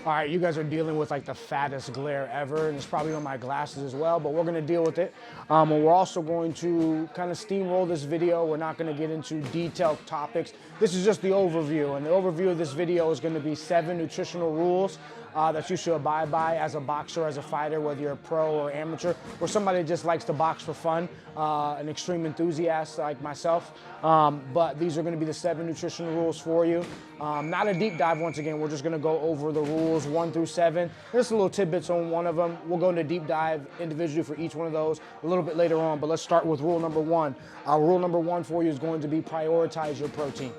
All right, you guys are dealing with like the fattest glare ever, and it's probably on my glasses as well, but we're gonna deal with it. And we're also going to kind of steamroll this video. We're not gonna get into detailed topics. This is just the overview, and the overview of this video is gonna be 7 nutritional rules that you should abide by as a boxer, as a fighter, whether you're a pro or amateur, or somebody that just likes to box for fun, an extreme enthusiast like myself. But these are gonna be the 7 nutritional rules for you. Not a deep dive, once again, we're just gonna go over the rules 1 through 7. There's a little tidbits on one of them. We'll go into deep dive individually for each one of those a little bit later on, but let's start with rule number 1. Rule number 1 for you is going to be prioritize your protein.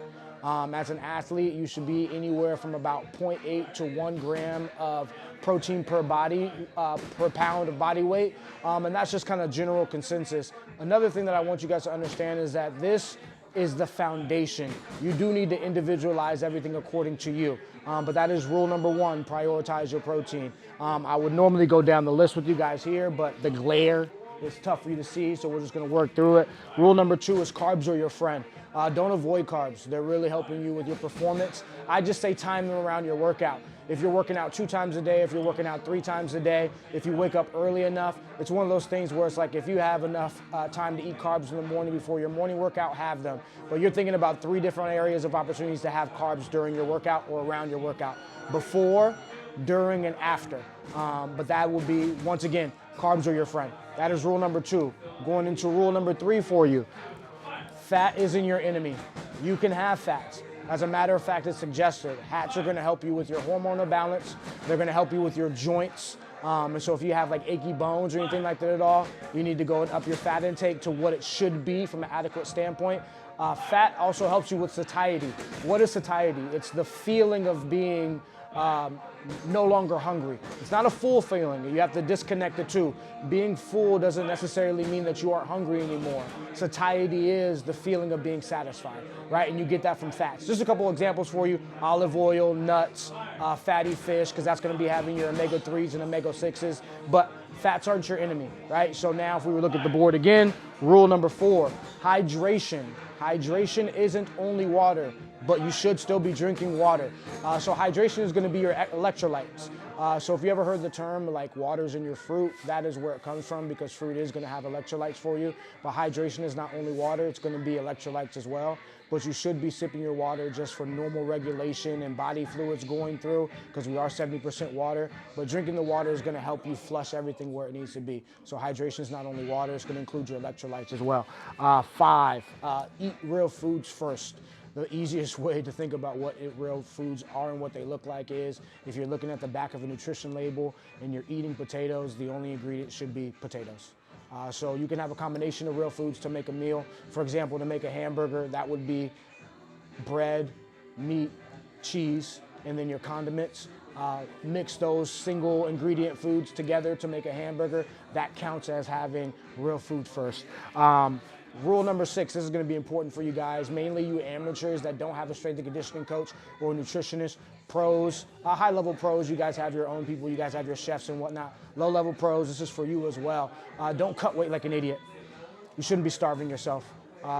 As an athlete, you should be anywhere from about 0.8 to 1 gram of protein per pound of body weight. And that's just kind of general consensus. Another thing that I want you guys to understand is that this is the foundation. You do need to individualize everything according to you. But that is rule number 1, prioritize your protein. I would normally go down the list with you guys here, but the glare is tough for you to see, so we're just gonna work through it. Rule number 2 is carbs are your friend. Don't avoid carbs. They're really helping you with your performance. I just say time them around your workout. If you're working out 2 times a day, if you're working out 3 times a day, if you wake up early enough, it's one of those things where it's like if you have enough time to eat carbs in the morning before your morning workout, have them. But you're thinking about 3 different areas of opportunities to have carbs during your workout or around your workout. Before, during, and after. But that will be, once again, carbs are your friend. That is rule number 2. Going into rule number 3 for you. Fat isn't your enemy. You can have fats. As a matter of fact, it's suggested. Fats are gonna help you with your hormonal balance. They're gonna help you with your joints. And so if you have like achy bones or anything like that at all, you need to go and up your fat intake to what it should be from an adequate standpoint. Fat also helps you with satiety. What is satiety? It's the feeling of being no longer hungry. It's not a full feeling. You have to disconnect the two. Being full doesn't necessarily mean that you aren't hungry anymore. Satiety is the feeling of being satisfied, right? And you get that from fats. Just a couple examples for you. Olive oil, nuts, fatty fish, because that's going to be having your omega-3s and omega-6s. But fats aren't your enemy, right? So now if we look at the board again, rule number 4, hydration. Hydration isn't only water, but you should still be drinking water. So hydration is gonna be your electrolytes. So if you ever heard the term like water's in your fruit, that is where it comes from, because fruit is gonna have electrolytes for you. But hydration is not only water, it's gonna be electrolytes as well. But you should be sipping your water just for normal regulation and body fluids going through, because we are 70% water. But drinking the water is gonna help you flush everything where it needs to be. So hydration is not only water, it's gonna include your electrolytes as well. 5, eat real foods first. The easiest way to think about what real foods are and what they look like is if you're looking at the back of a nutrition label and you're eating potatoes, the only ingredient should be potatoes. So you can have a combination of real foods to make a meal. For example, to make a hamburger, that would be bread, meat, cheese, and then your condiments. Mix those single ingredient foods together to make a hamburger. That counts as having real food first. Rule number 6, this is going to be important for you guys, mainly you amateurs that don't have a strength and conditioning coach or nutritionist. Pros, high-level pros, you guys have your own people, you guys have your chefs and whatnot. Low-level pros, this is for you as well. Don't cut weight like an idiot. You shouldn't be starving yourself.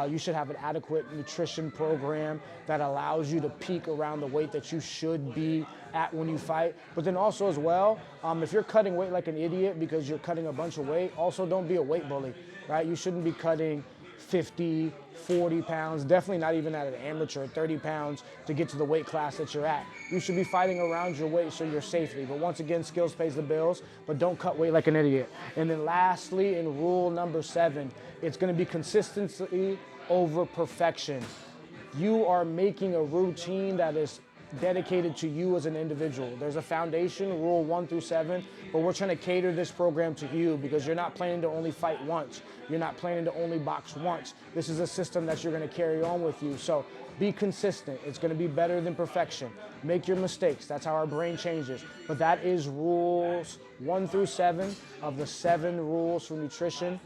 You should have an adequate nutrition program that allows you to peak around the weight that you should be at when you fight. But then also as well, if you're cutting weight like an idiot because you're cutting a bunch of weight, also don't be a weight bully, right? You shouldn't be cutting 50, 40 pounds, definitely not even at an amateur, 30 pounds to get to the weight class that you're at. You should be fighting around your weight so you're safely. But once again, skills pays the bills, but don't cut weight like an idiot. And then lastly, in rule number 7, it's gonna be consistency over perfection. You are making a routine that is dedicated to you as an individual. There's a foundation, rule 1 through 7, but we're trying to cater this program to you because you're not planning to only fight once. You're not planning to only box once. This is a system that you're gonna carry on with you. So be consistent. It's gonna be better than perfection. Make your mistakes. That's how our brain changes. But that is rules 1 through 7 of the 7 rules for nutrition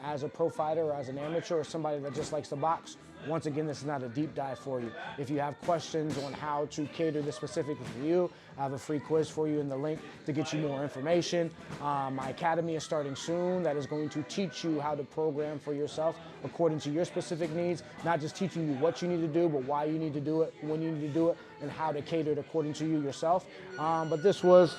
as a pro fighter or as an amateur or somebody that just likes to box. Once again, this is not a deep dive for you. If you have questions on how to cater this specifically for you, I have a free quiz for you in the link to get you more information. My academy is starting soon. That is going to teach you how to program for yourself according to your specific needs, not just teaching you what you need to do, but why you need to do it, when you need to do it, and how to cater it according to you yourself. But this was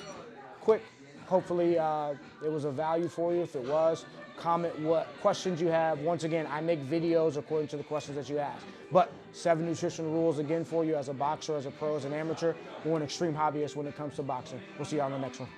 quick. Hopefully it was of value for you. If it was, comment what questions you have. Once again, I make videos according to the questions that you ask. But 7 nutritional rules again for you as a boxer, as a pro, as an amateur, or an extreme hobbyist when it comes to boxing. We'll see you on the next one.